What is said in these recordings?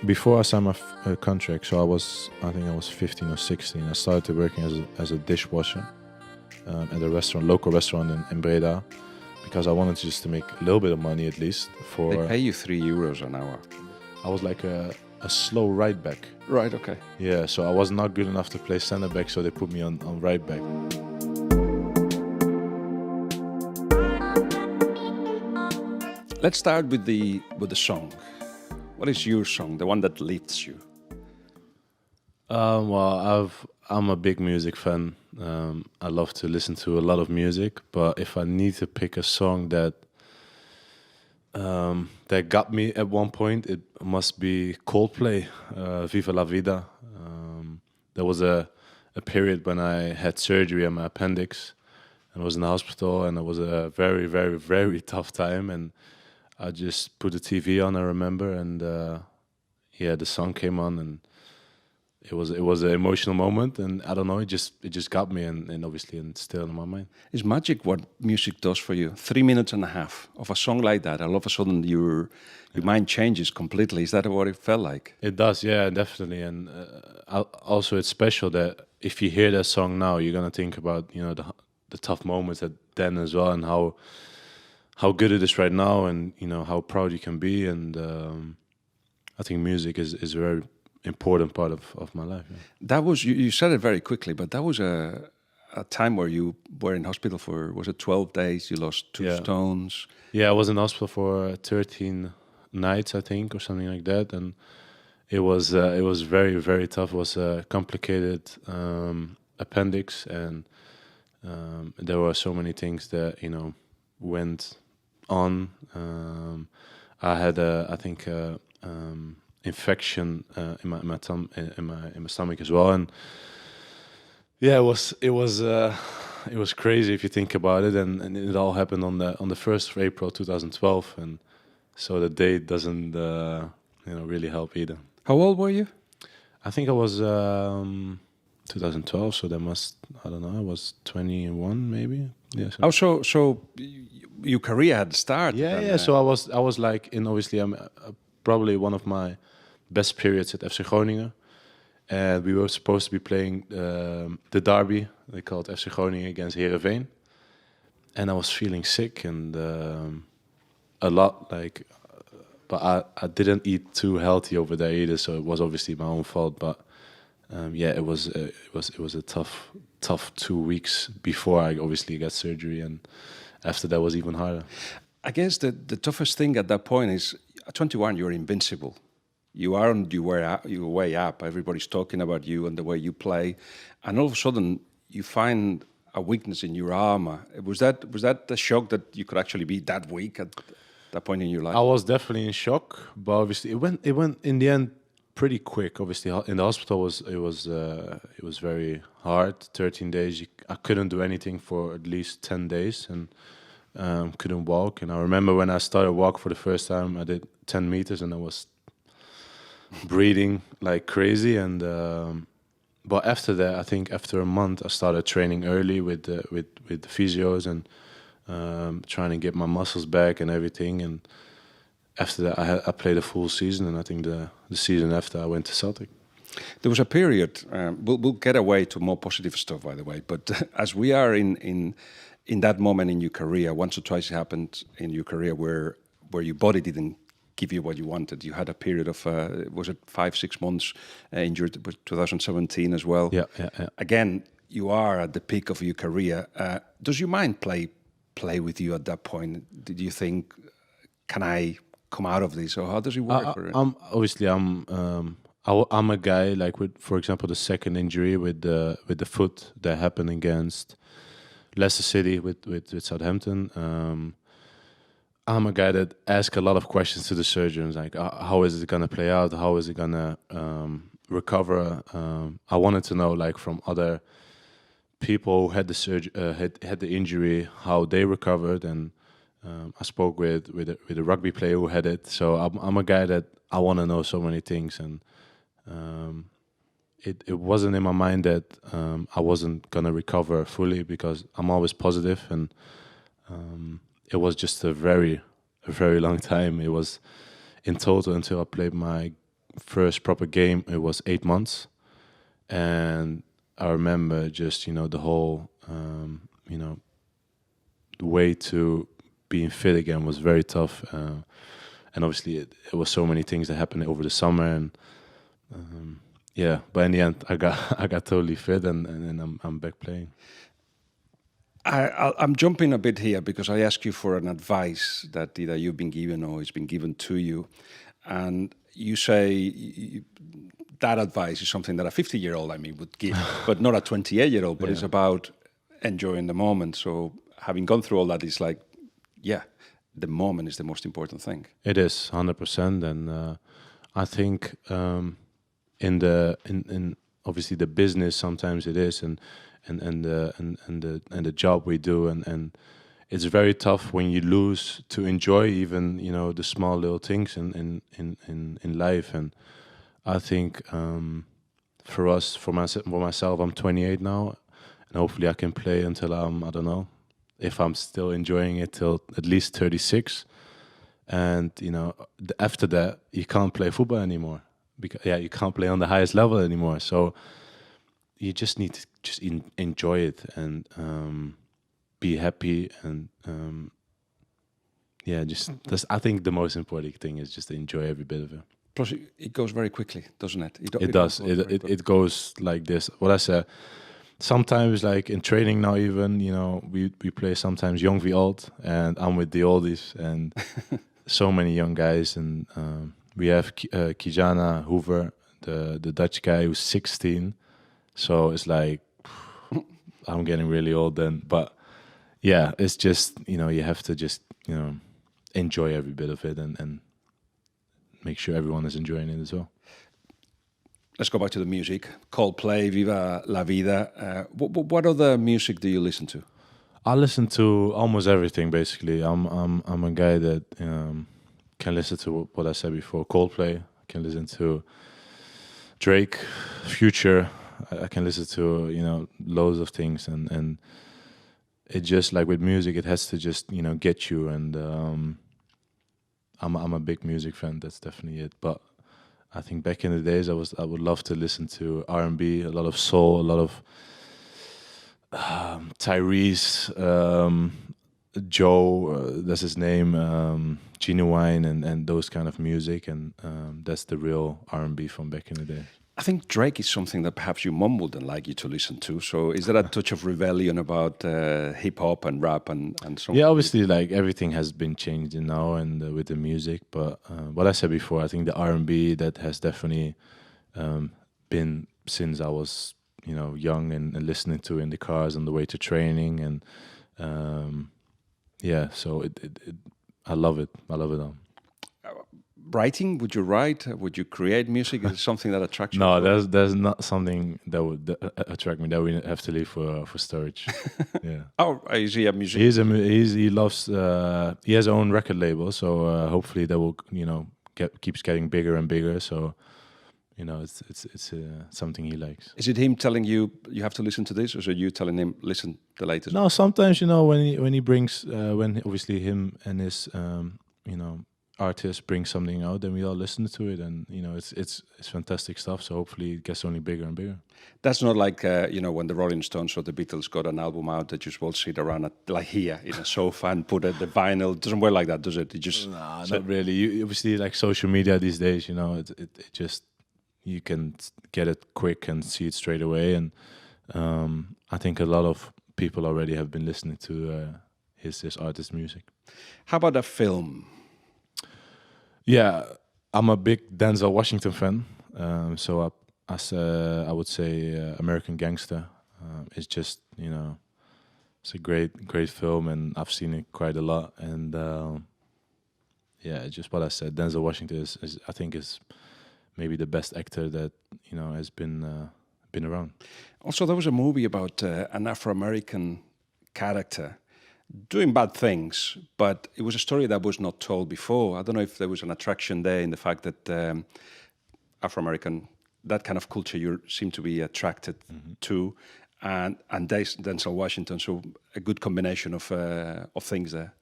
before I signed my contract, so I think I was 15 or 16. I started working as a dishwasher at a restaurant, local restaurant in Breda, because I wanted just to make a little bit of money at least. They pay you €3 an hour. I was like a slow right back. Right, okay. Yeah, so I was not good enough to play center back, so they put me on right back. Let's start with the song. What is your song, the one that lifts you? Well, I'm a big music fan. I love to listen to a lot of music, but if I need to pick a song that got me at one point, it must be Coldplay, Viva la Vida. There was a period when I had surgery on my appendix and was in the hospital, and it was a very, very, very tough time, and I just put the TV on, I remember, and the song came on, and it was an emotional moment, and I don't know, it just got me, and obviously it's still in my mind. It's magic what music does for you. 3 minutes and a half of a song like that, all of a sudden your mind changes completely. Is that what it felt like? It does, yeah, definitely. And also it's special that if you hear that song now, you're gonna think about the tough moments then as well, and how good it is right now, and how proud you can be. And I think music is a very important part of my life. Yeah. That was, you said it very quickly, but that was a time where you were in hospital for, was it 12 days? You lost 2 stones. Yeah, I was in hospital for 13 nights, I think, or something like that, and it was very, very tough. It was a complicated appendix, and there were so many things that went on. I had infection in my stomach as well, and yeah, it was crazy if you think about it, and it all happened on the 1st of April 2012, and so the date doesn't really help either. How old were you? I think I was 2012, so I don't know, I was 21 maybe. Yeah. So your career had started. Yeah. So I was like obviously I'm probably one of my best periods at FC Groningen, and we were supposed to be playing the derby, they called FC Groningen, against Heerenveen, and I was feeling sick and a lot, but I didn't eat too healthy over there either, so it was obviously my own fault. But it was a tough 2 weeks before I obviously got surgery, and after that was even harder. I guess the toughest thing at that point is at 21 you're invincible. You are on your way up. Everybody's talking about you and the way you play, and all of a sudden you find a weakness in your arm. Was that the shock that you could actually be that weak at that point in your life? I was definitely in shock, but obviously it went in the end pretty quick. Obviously in the hospital it was very hard. 13 days. I couldn't do anything for at least 10 days, and couldn't walk. And I remember when I started walk for the first time, I did 10 meters, and I was breathing like crazy. And but after that, I think after a month, I started training early with the physios and trying to get my muscles back and everything. And after that, I played a full season, and I think the season after, I went to Celtic. There was a period. We'll get away to more positive stuff, by the way. But as we are in that moment in your career, once or twice it happened in your career where your body didn't give you what you wanted. You had a period of, was it 5-6 months injured, 2017 as well. Yeah. Again, you are at the peak of your career. Does your mind play with you at that point? Did you think, can I come out of this, or how does it work? I'm a guy like with, for example, the second injury with the foot that happened against Leicester City with Southampton. I'm a guy that asks a lot of questions to the surgeons, like how is it gonna play out? How is it gonna recover? I wanted to know, like, from other people who had the injury, how they recovered, and I spoke with a rugby player who had it. So I'm a guy that I want to know so many things, and it wasn't in my mind that I wasn't gonna recover fully, because I'm always positive, and it was just a very long time. It was in total until I played my first proper game, it was 8 months, and I remember just the whole the way to being fit again was very tough, and obviously it was so many things that happened over the summer, and but in the end I got totally fit, and I'm back playing. I'm jumping a bit here because I ask you for an advice that either you've been given or it's been given to you, and you say that advice is something that a 50-year-old would give, but not a 28-year-old. But it's about enjoying the moment. So having gone through all that, it's like, the moment is the most important thing. It is 100%, and I think in obviously the business sometimes it is, and the job we do, and it's very tough when you lose to enjoy even the small little things in life. And I think for myself, I'm 28 now, and hopefully I can play until I don't know if I'm still enjoying it till at least 36. And after that you can't play football anymore, because you can't play on the highest level anymore. So you just need to enjoy it and be happy, and I think the most important thing is just to enjoy every bit of it. Plus, it goes very quickly, doesn't it? It does. It goes like this. What I said. Sometimes, like in training now, even we play sometimes young v old, and I'm with the oldies, and so many young guys, and we have Kijana Hoover, the Dutch guy who's 16. So it's like I'm getting really old then, but it's just you have to just enjoy every bit of it, and make sure everyone is enjoying it as well. Let's go back to the music. Coldplay, Viva la Vida. What other music do you listen to? I listen to almost everything, basically. I'm a guy that can listen to what I said before. Coldplay. I can listen to Drake, Future. I can listen to loads of things, and it just like with music, it has to just get you. And I'm a big music fan. That's definitely it. But I think back in the days, I would love to listen to R&B, a lot of soul, a lot of Tyrese, Joe, that's his name, Genuine, and those kind of music, and that's the real R&B from back in the day. I think Drake is something that perhaps your mum wouldn't like you to listen to. So is there a touch of rebellion about hip hop and rap and so on? Yeah, obviously, like everything has been changed now and with the music. But what I said before, I think the R&B that has definitely been since I was young and listening to in the cars on the way to training, and so I love it. I love it all. Writing? Would you write? Would you create music? Is it something that attracts you? No, there's not something that would attract me. That we have to leave for storage. Yeah. Oh, is he a musician? He loves. He has his own record label, so hopefully that will keeps getting bigger and bigger. So it's something he likes. Is it him telling you have to listen to this, or is it you telling him listen the latest? No, sometimes when he brings when obviously him and his artist bring something out, then we all listen to it, and it's fantastic stuff. So hopefully it gets only bigger and bigger. That's not like when the Rolling Stones or the Beatles got an album out, they just will sit around like here in a sofa and put the vinyl. It doesn't work like that, does it? It just not really. You obviously like social media these days. It just you can get it quick and see it straight away, and I think a lot of people already have been listening to his artist music. How about a film? Yeah, I'm a big Denzel Washington fan. So I would say American Gangster is just it's a great film, and I've seen it quite a lot. And just what I said, Denzel Washington is I think is maybe the best actor that has been around. Also, there was a movie about an Afro-American character doing bad things, but it was a story that was not told before. I don't know if there was an attraction there in the fact that Afro-American, that kind of culture you seem to be attracted to, and Denzel Washington, so a good combination of things there.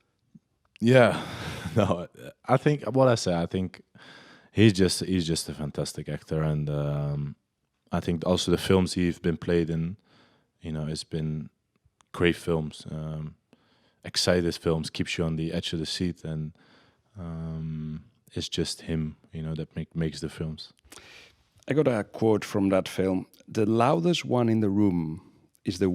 Yeah, no, I think what I say, I think he's just a fantastic actor, and I think also the films he's been played in, it's been great films, excited films, keeps you on the edge of the seat, and it's just him, that makes the films. I got a quote from that film: "The loudest one in the room is the